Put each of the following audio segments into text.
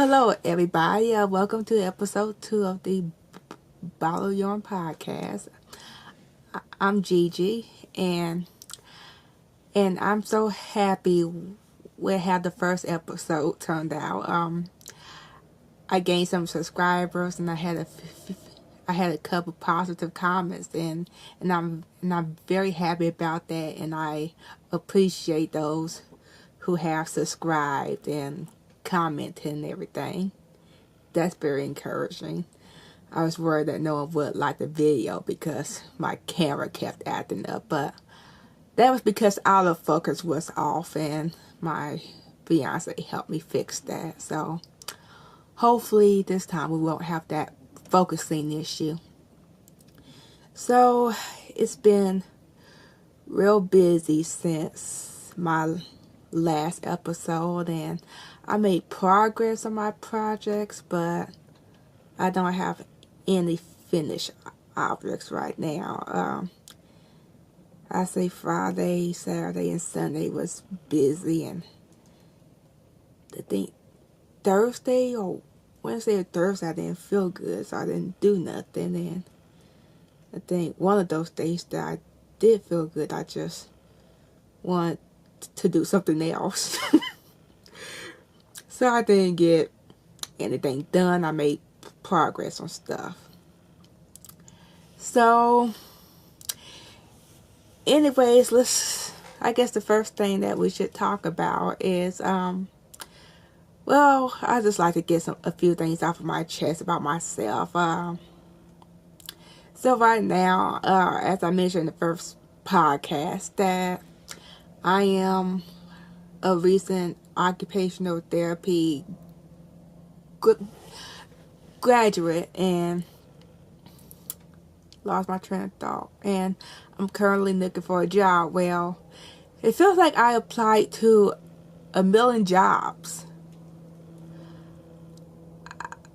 Hello, everybody. Welcome to episode 2 of the Balloyarn podcast. I'm Gigi, and I'm so happy with how the first episode turned out. I gained some subscribers, and I had a couple positive comments, and I'm very happy about that, and I appreciate those who have subscribed and commented and everything. That's very encouraging. I was worried that no one would like the video because my camera kept acting up, but that was because autofocus was off, and my fiance helped me fix that. So hopefully this time we won't have that focusing issue. So it's been real busy since my last episode, and I made progress on my projects, but I don't have any finished objects right now. I say Friday, Saturday, and Sunday was busy, and I think Thursday or Wednesday or Thursday I didn't feel good, so I didn't do nothing. And I think one of those days that I did feel good, I just wanted to do something else. So I didn't get anything done. I made progress on stuff. So anyways, I guess the first thing that we should talk about is I just like to get a few things off of my chest about myself. So right now, as I mentioned in the first podcast, that I am a recent occupational therapy graduate, and lost my train of thought, and I'm currently looking for a job. Well, it feels like I applied to a million jobs.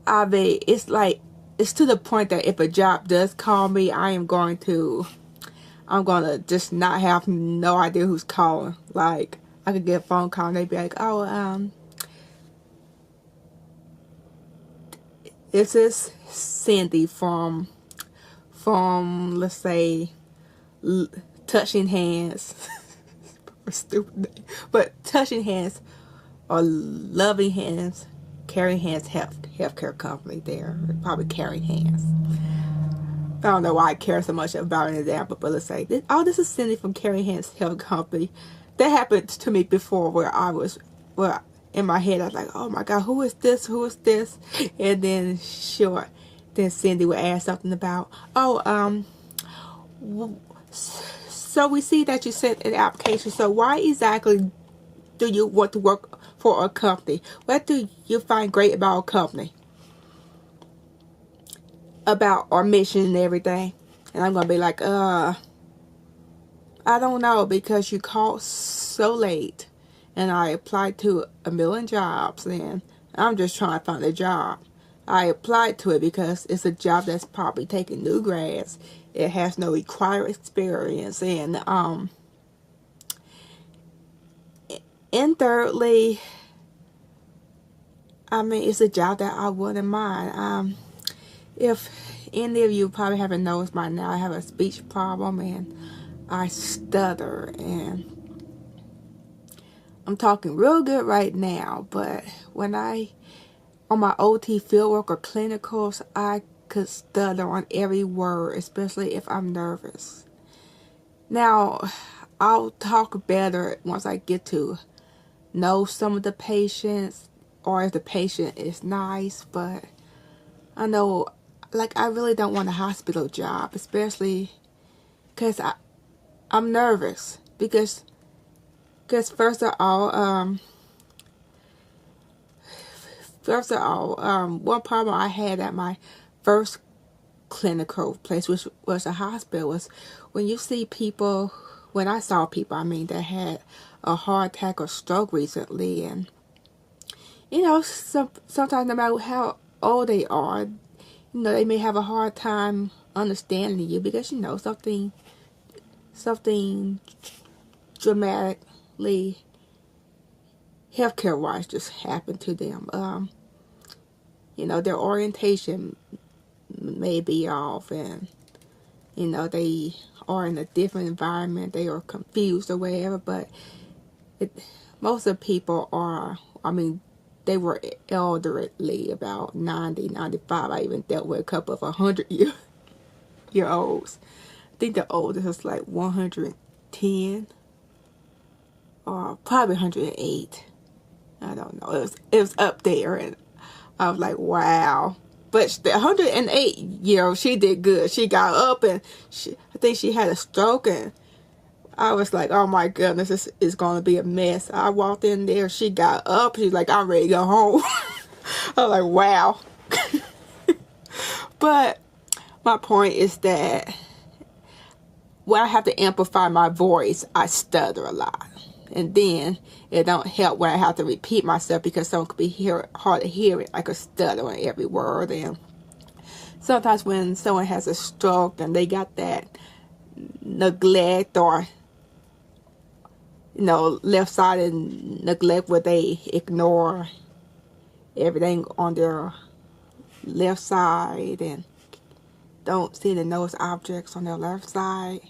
I mean, it's to the point that if a job does call me, I'm going to just not have no idea who's calling. Like, I could get a phone call and they'd be like, oh, this is Cindy from let's say Touching Hands. Stupid name. But Touching Hands or Loving Hands, Caring Hands healthcare company there. Probably Caring Hands. I don't know why I care so much about an example, but let's say, this is Cindy from Caring Hands Health Company. That happened to me before, where in my head I was like, oh my God, who is this? And then then Cindy would ask something about, so we see that you sent an application. So why exactly do you want to work for a company? What do you find great about a company? About our mission and everything. And I'm going to be like, I don't know, because you called so late and I applied to a million jobs, and I'm just trying to find a job. I applied to it because it's a job that's probably taking new grads. It has no required experience, and thirdly, I mean, it's a job that I wouldn't mind. If any of you probably haven't noticed by now, I have a speech problem and I stutter, and I'm talking real good right now, but when on my OT fieldwork or clinicals, I could stutter on every word, especially if I'm nervous. Now, I'll talk better once I get to know some of the patients, or if the patient is nice, but I know, I really don't want a hospital job, especially because I'm nervous, because first of all, one problem I had at my first clinical place, which was a hospital, was when I saw people, that had a heart attack or stroke recently, and sometimes no matter how old they are, they may have a hard time understanding you because something dramatically healthcare wise just happened to them. their orientation may be off, and they are in a different environment, they are confused or whatever, but most of the people are, they were elderly, about 90, 95. I even dealt with a couple of 100-year-olds. I think the oldest was like 110 or probably 108. I don't know. It was up there, and I was like, wow. But the 108-year-old, she did good. She got up, and I think she had a stroke, and I was like, oh my goodness, this is going to be a mess. I walked in there, she got up, she's like, I'm ready to go home. I was like, wow. But my point is that when I have to amplify my voice, I stutter a lot. And then it don't help when I have to repeat myself, because someone could be hard to hear it. I could stutter on every word. And sometimes when someone has a stroke and they got that neglect, or left-sided neglect, where they ignore everything on their left side and don't see the nose objects on their left side,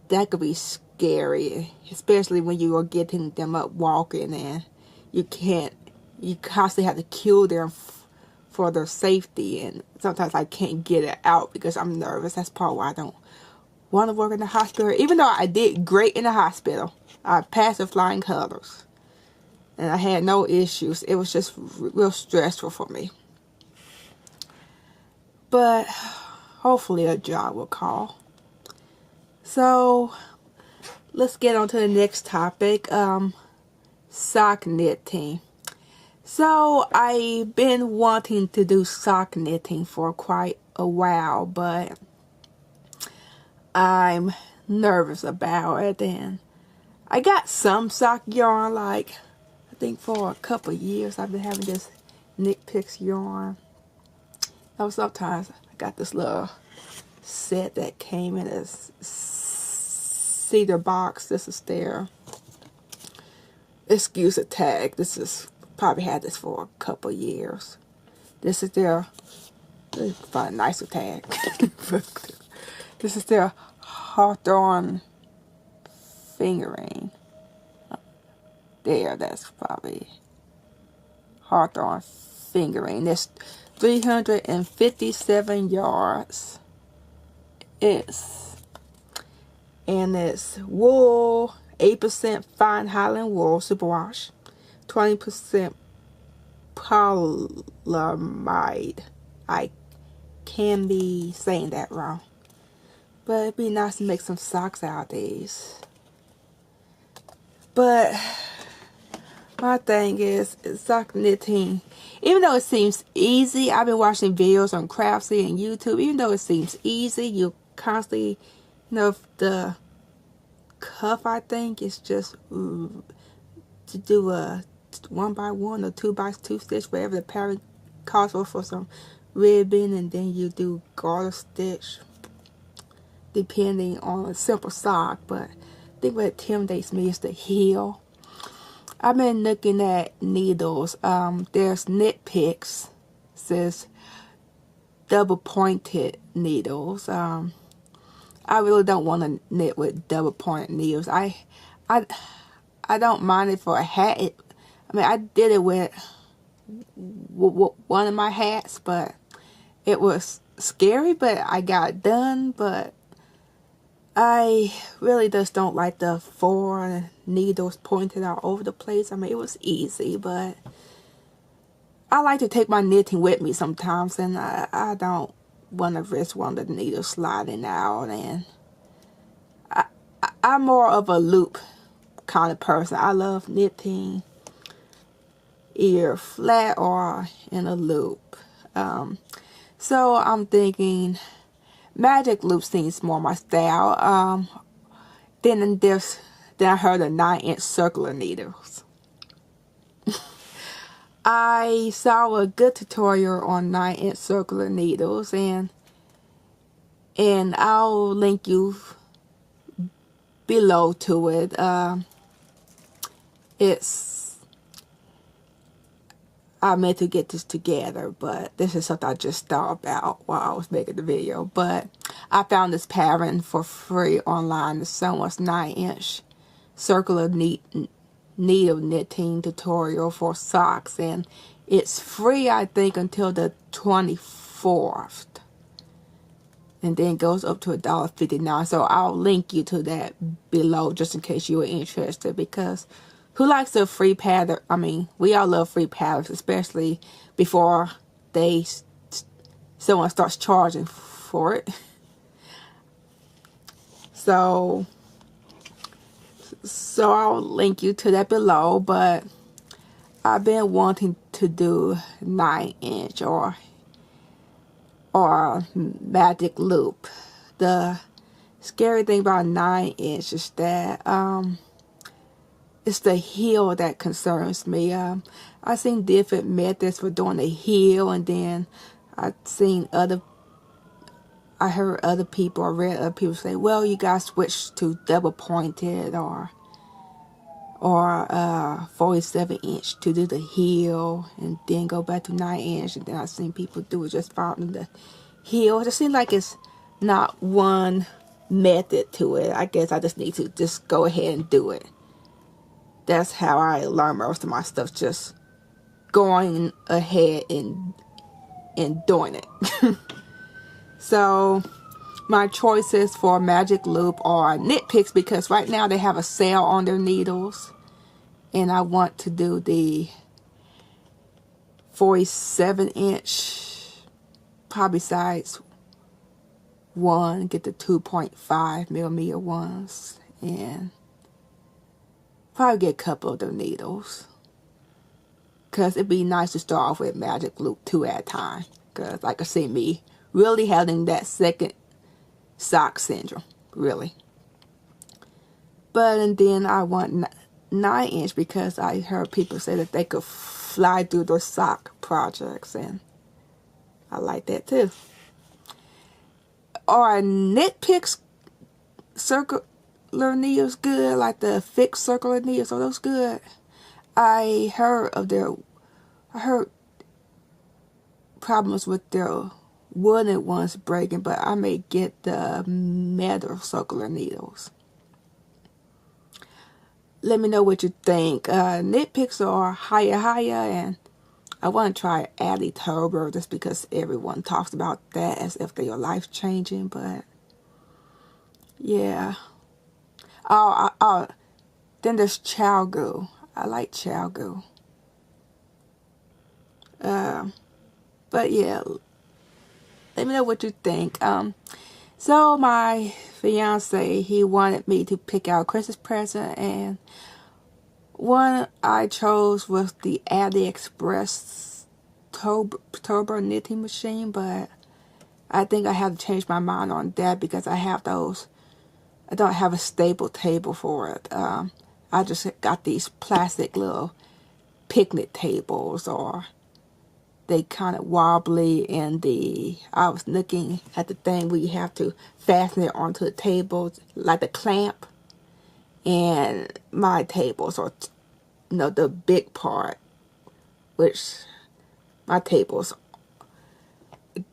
that could be scary, especially when you are getting them up walking and you constantly have to cue them for their safety, and sometimes I can't get it out because I'm nervous. That's part why I don't want to work in the hospital, even though I did great in the hospital. I passed with flying colors and I had no issues. It was just real stressful for me, but hopefully a job will call. So let's get on to the next topic, sock knitting. So I've been wanting to do sock knitting for quite a while, but I'm nervous about it. And I got some sock yarn, like I think for a couple of years I've been having this Knitpicks yarn. Sometimes I got this little set that came in a cedar box. This is their excuse a tag. This is probably had this for a couple of years. This is their, find a nicer tag. This is their Hawthorne fingering. There, that's probably Hawthorne fingering. This 357 yards. And it's wool, 8% fine Highland wool superwash, 20% polyamide. I can be saying that wrong, but it'd be nice to make some socks out of these. But my thing is sock knitting. Even though it seems easy, I've been watching videos on Craftsy and YouTube. Even though it seems easy, you constantly, the cuff, I think, is just to do a 1x1 or 2x2 stitch, whatever the pattern calls for some ribbon, and then you do garter stitch, depending on a simple sock. But I think what intimidates me is the heel. I've been looking at needles. There's Knitpicks, says double pointed needles. I really don't want to knit with double pointed needles. I don't mind it for a hat. I did it with one of my hats, but it was scary, but I got it done. But I really just don't like the 4 needles pointed out over the place. It was easy, but I like to take my knitting with me sometimes, and I don't want to risk one of the needles sliding out. And I'm more of a loop kind of person. I love knitting either flat or in a loop. So I'm thinking magic loop seems more my style. Then I heard of 9-inch circular needles. I saw a good tutorial on 9-inch circular needles, and I'll link you below to it. I meant to get this together, but this is something I just thought about while I was making the video. But I found this pattern for free online. It's someone's 9-inch circular needle knitting tutorial for socks, and it's free, I think, until the 24th, and then goes up to $1.59. So I'll link you to that below just in case you are interested, because who likes a free pattern? I mean, we all love free patterns, especially before someone starts charging for it. So I'll link you to that below. But I've been wanting to do 9-inch or magic loop. The scary thing about 9-inch is that it's the heel that concerns me. I've seen different methods for doing the heel, and then I heard other people or read other people say, well, you guys switch to double pointed or 47-inch to do the heel, and then go back to 9-inch, and then I've seen people do it just following the heel. It just seems like it's not one method to it. I guess I just need to just go ahead and do it. That's how I learn most of my stuff, just going ahead and doing it. So my choices for magic loop are Knitpicks, because right now they have a sale on their needles, and I want to do the 47-inch, probably size 1, get the 2.5 millimeter ones, and probably get a couple of the needles, because it'd be nice to start off with magic loop 2 at a time, because I can see me really having that second sock syndrome, really. But and then I want 9-inch, because I heard people say that they could fly through their sock projects, and I like that too. Or Knitpicks circular needles good, like the fixed circular needles, are those good? I heard problems with their wooden ones breaking, but I may get the metal circular needles. Let me know what you think. Knitpicks are higher, and I want to try Addy Turbo just because everyone talks about that as if they are life changing. But yeah. Then there's Chalgoo. I like Chalgoo. But yeah, let me know what you think. So my fiance, he wanted me to pick out a Christmas present, and one I chose was the AliExpress Turbo knitting machine, but I think I have to change my mind on that because I don't have a stable table for it. I just got these plastic little picnic tables, or they kind of wobbly, and I was looking at the thing where you have to fasten it onto the table, like the clamp. And my tables are, the big part, which my tables,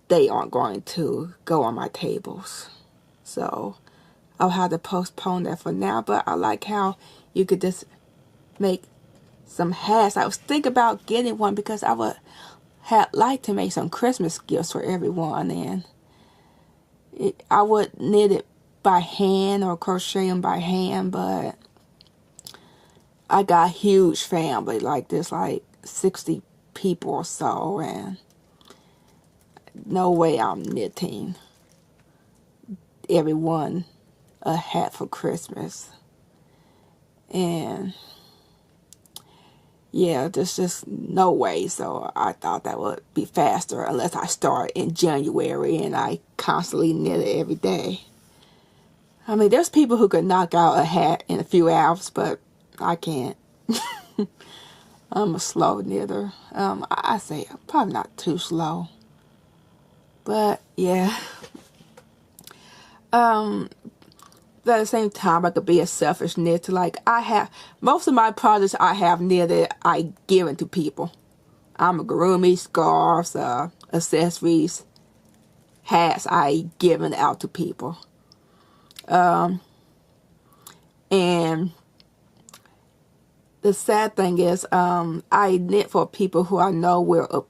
they aren't going to go on my tables. So I'll have to postpone that for now. But I like how you could just make some hats. I was thinking about getting one because I would like to make some Christmas gifts for everyone, and I would knit it by hand or crochet them by hand, but I got a huge family, like there's like 60 people or so, and no way I'm knitting everyone a hat for Christmas. And yeah, there's just no way. So I thought that would be faster unless I start in January and I constantly knit it every day. I mean, there's people who could knock out a hat in a few hours, but I can't. I'm a slow knitter. I say I'm probably not too slow. But yeah. But at the same time, I could be a selfish knitter. Like, most of my projects I have knitted, I give it to people. amigurumi, scarves, accessories, hats I given out to people. And the sad thing is, I knit for people who I know will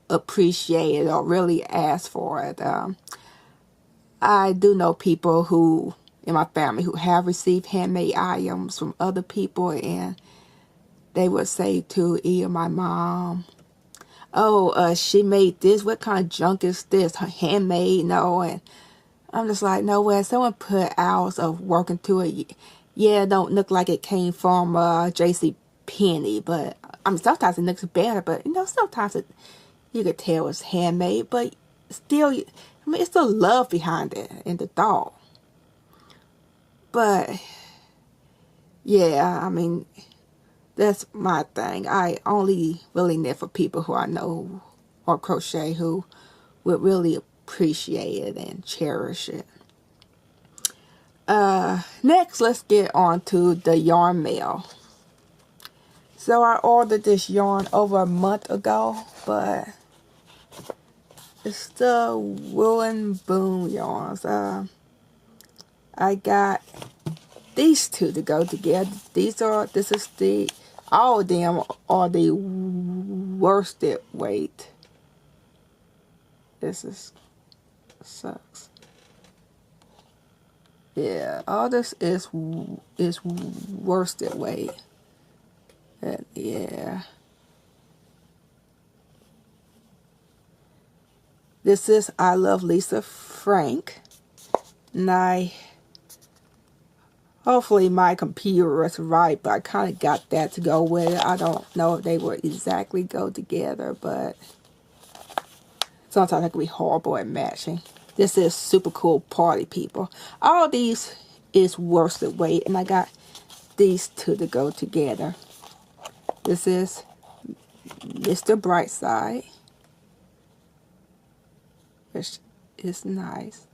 appreciate it or really ask for it. I do know people who in my family who have received handmade items from other people, and they would say to either my mom, "Oh, she made this. What kind of junk is this? Handmade?" No, and I'm just like, no way. Someone put hours of work into it. Yeah, it don't look like it came from J.C. Penney, but I mean, sometimes it looks better. But sometimes you could tell it's handmade, but still, I mean, it's the love behind it and the thought. But yeah, I mean, that's my thing. I only really knit for people who I know or crochet who would really appreciate it and cherish it. Next, let's get on to the yarn mail. So I ordered this yarn over a month ago, but it's the Woolenboon yarns. I got these two to go together. All of them are the worsted weight. This sucks. Yeah, all this is worsted weight. Yeah. This is I Love Lisa Frank. And hopefully my computer is right, but I kind of got that to go with it. I don't know if they will exactly go together, but sometimes I can be horrible at matching. This is super cool party people. All these is worsted weight, and I got these two to go together. This is Mr. Brightside, which is nice.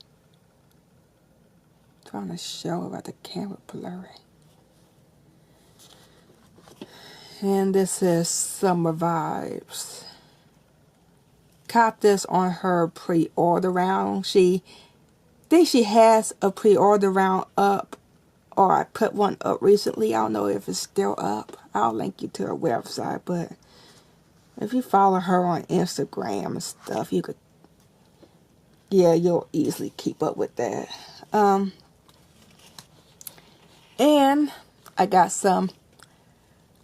I'm trying to show about the camera blurry. And this is Summer Vibes. Cop this on her pre-order round. She has a pre-order round up, or I put one up recently. I don't know if it's still up. I'll link you to her website, but if you follow her on Instagram and stuff, you'll easily keep up with that. And I got some,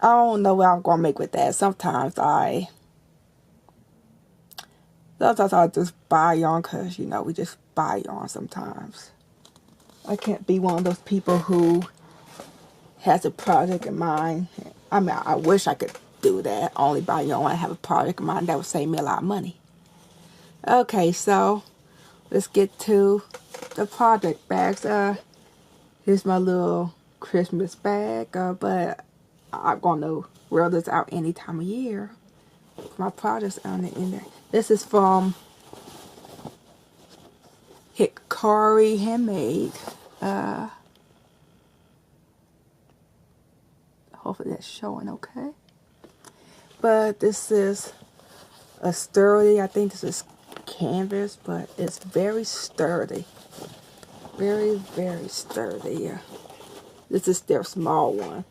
I don't know what I'm going to make with that. Sometimes I just buy yarn because, we just buy yarn sometimes. I can't be one of those people who has a project in mind. I mean, I wish I could do that. Only buy yarn when I have a project in mind. That would save me a lot of money. Okay, so let's get to the project bags. Here's my little Christmas bag, but I'm going to wear this out any time of year. My products on it in there. This is from Hikari Handmade. Hopefully that's showing okay. But this is a sturdy, I think this is canvas, but it's very sturdy. Very, very sturdy. This is their small one.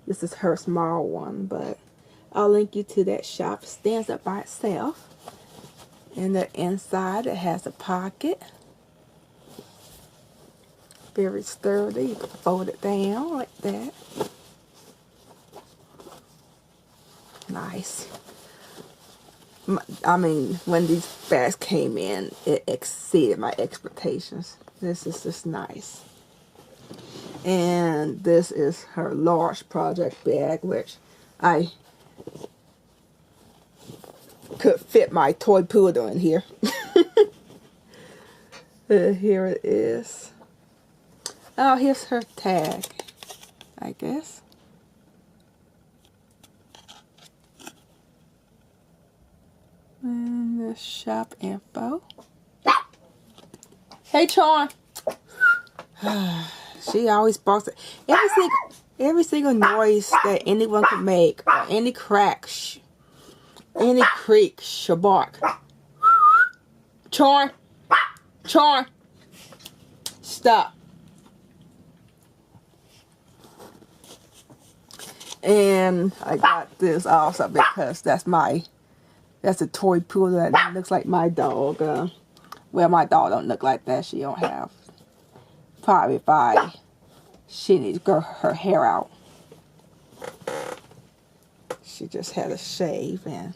This is her small one, but I'll link you to that shop. It stands up by itself. And the inside, it has a pocket. Very sturdy. You can fold it down like that. Nice. I mean, when these bags came in, it exceeded my expectations. This is just nice. And this is her large project bag, which I could fit my toy poodle in here. Here it is. Oh, here's her tag, I guess. And the shop info. Hey, Charm. She always barks. Every single noise that anyone can make, or any crack, any creak, shabark. Charm. Charm. Stop. And I got this also because that's a toy poodle that looks like my dog. Well, my dog don't look like that. She don't have. Probably she needs to grow her hair out. She just had a shave and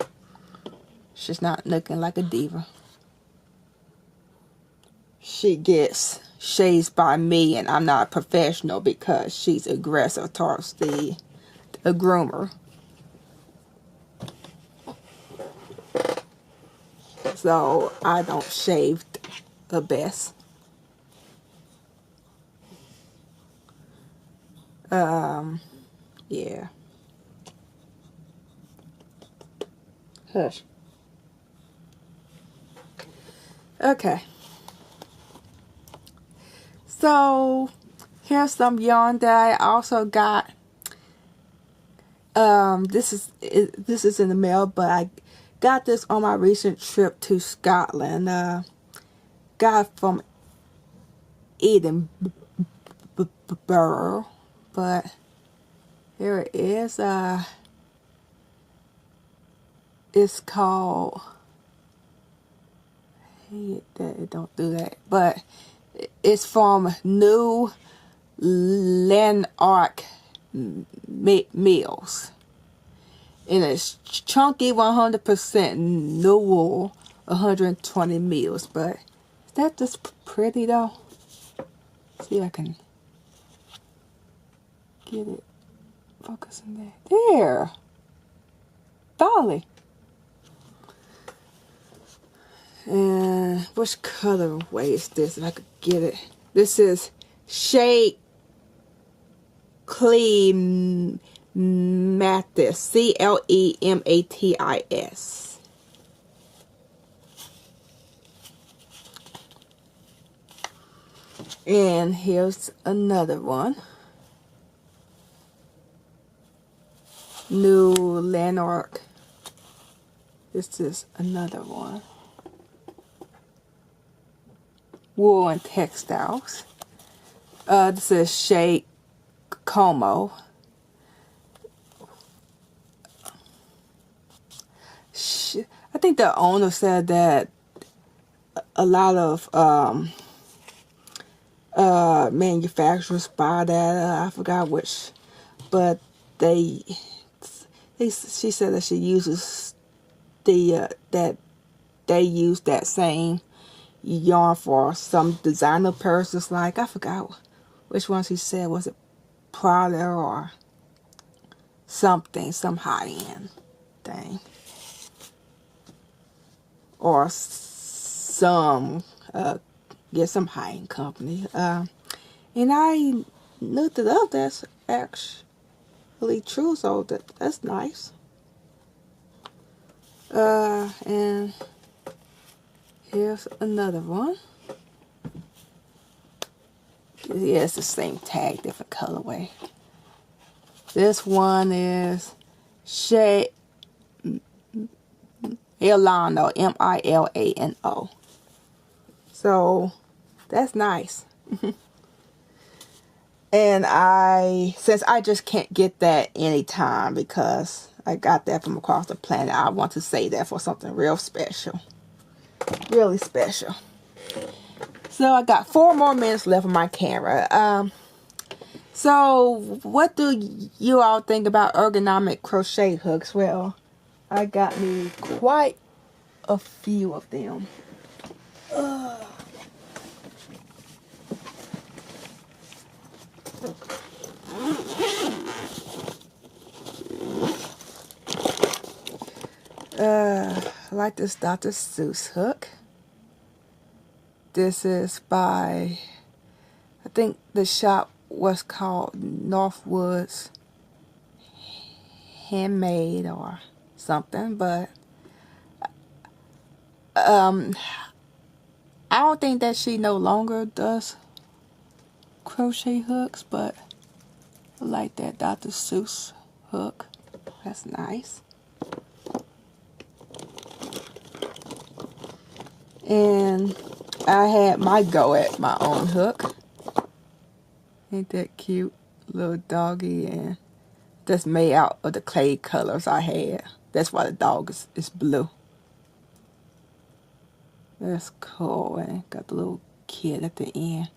she's not looking like a diva. She gets shaves by me and I'm not a professional because she's aggressive towards the groomer. So I don't shave the best. Yeah. Hush. Okay. So here's some yarn that I also got. This is in the mail, but I got this on my recent trip to Scotland. Got it from Edinburgh, but here it is. It's called. It don't do that, but it's from New Lanark Mills. And it's chunky 100% new wool, 120 mils. But is that just pretty though? See if I can get it focusing there. There! Finally! And which colorway is this? If I could get it. This is Shade Clematis. Clematis. And here's another one. New Lanark. This is another one. Wool and Textiles. This is Shade Como. I think the owner said that a lot of manufacturers buy that. I forgot which, but she said that she uses that they use that same yarn for some designer purses. Like I forgot which ones he said. Was it Prada or something, some high-end thing, or some some high-end company. And I looked it up. That's actually true. So that's nice. And here's another one. Yeah, it's the same tag, different colorway. This one is Shade Milano, Milano. So that's nice. And since I just can't get that anytime because I got that from across the planet, I want to save that for something real special. Really special. So I got 4 more minutes left on my camera. So what do you all think about ergonomic crochet hooks? Well, I got me quite a few of them. I like this Dr. Seuss hook. This is by, I think the shop was called Northwoods Handmade or something, but I don't think that she no longer does crochet hooks, but I like that Dr. Seuss hook. That's nice. And I had my go at my own hook. Ain't that cute? Little doggy, and that's made out of the clay colors I had. That's why the dog is blue. That's cool. And got the little kid at the end.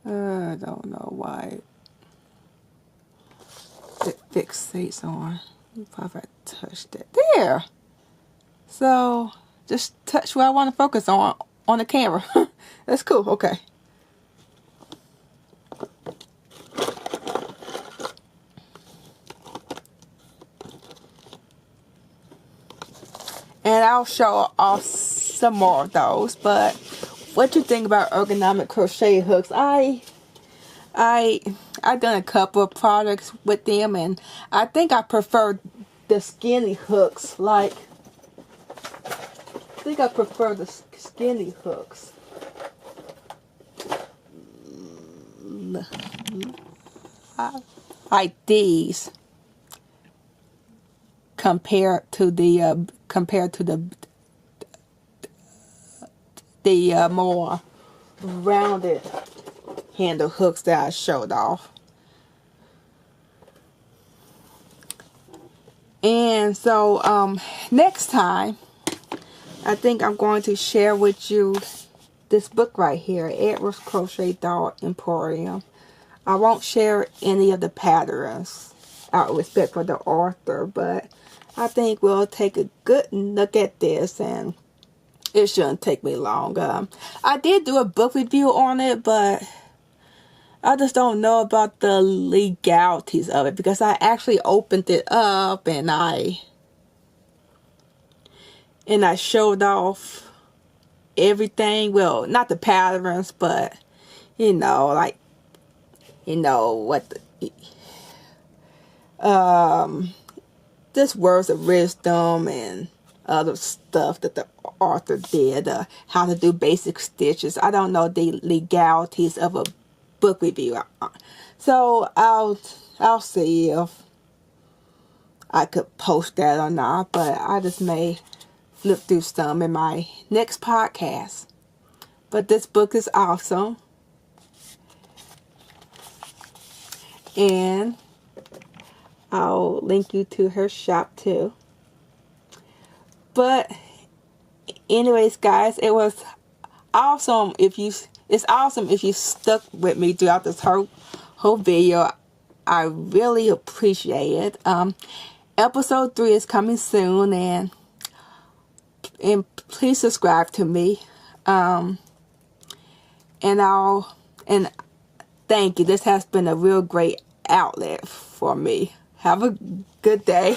I don't know why it fixates on. Probably touch that. There! So, just touch where I want to focus on the camera. That's cool. Okay. And I'll show off some more of those. But what you think about ergonomic crochet hooks? I done a couple of products with them, and I think I prefer the skinny hooks. I think I prefer the skinny hooks. Like these compared to the more rounded handle hooks that I showed off. And so next time I think I'm going to share with you this book right here, Edward's Crochet Doll Emporium. I won't share any of the patterns out of respect for the author, but I think we'll take a good look at this, and it shouldn't take me long. I did do a book review on it, but I just don't know about the legalities of it, because I actually opened it up and I showed off everything. Well, not the patterns, but what just words of wisdom and other stuff that the author did, how to do basic stitches. I don't know the legalities of a book review, so I'll see if I could post that or not, but I just may flip through some in my next podcast. But this book is awesome, and I'll link you to her shop too. But anyways, guys, it was awesome if you stuck with me throughout this whole video. I really appreciate it. Episode 3 is coming soon, and please subscribe to me. And thank you. This has been a real great outlet for me. Have a good day.